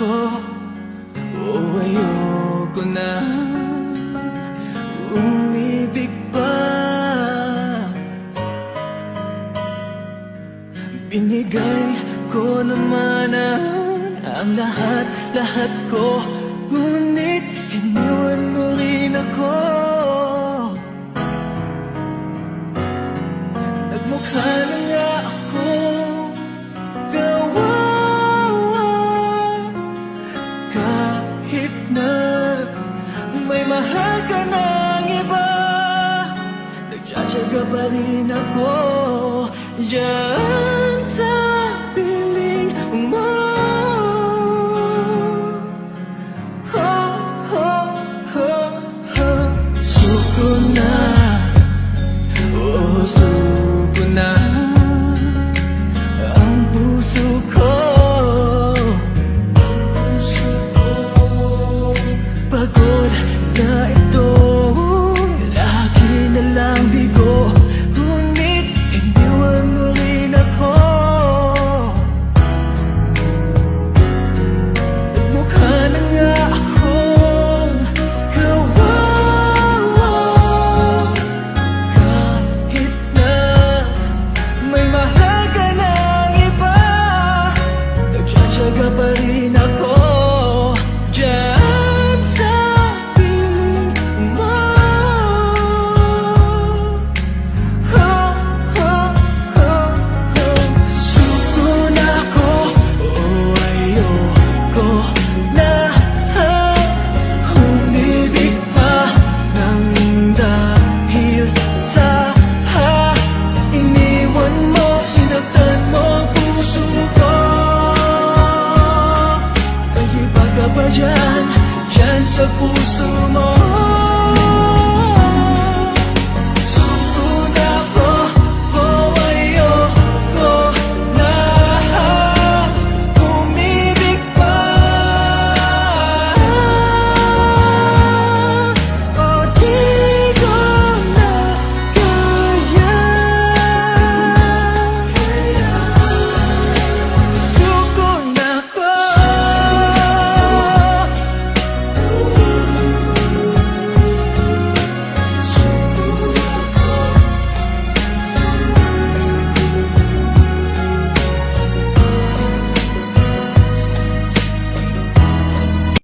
ako, ayoko na umibig pa. Binigay ko naman ang lahat ko, ngunit iniwan mo rin ako. Nagmukha na nga ako kawawa, kahit na may mahal ka ng iba. Nagtsatsaga pa rin ako diyan sa piling mo. Suko na, suko na ang puso ko. Pagod na itong lagi na lang bigo, ngunit iniwan mo rin ako. Nagmukha na nga akong kawawa, kahit na may mahal ka ng iba. Nagtsatsaga pa rin ako diyan sa piling mo. Suko na ako, ayoko na umibig pa nang dahil sa iniwan mo, sinaktan mo ang puso ko. May iba ka ba dyan sa puso mo?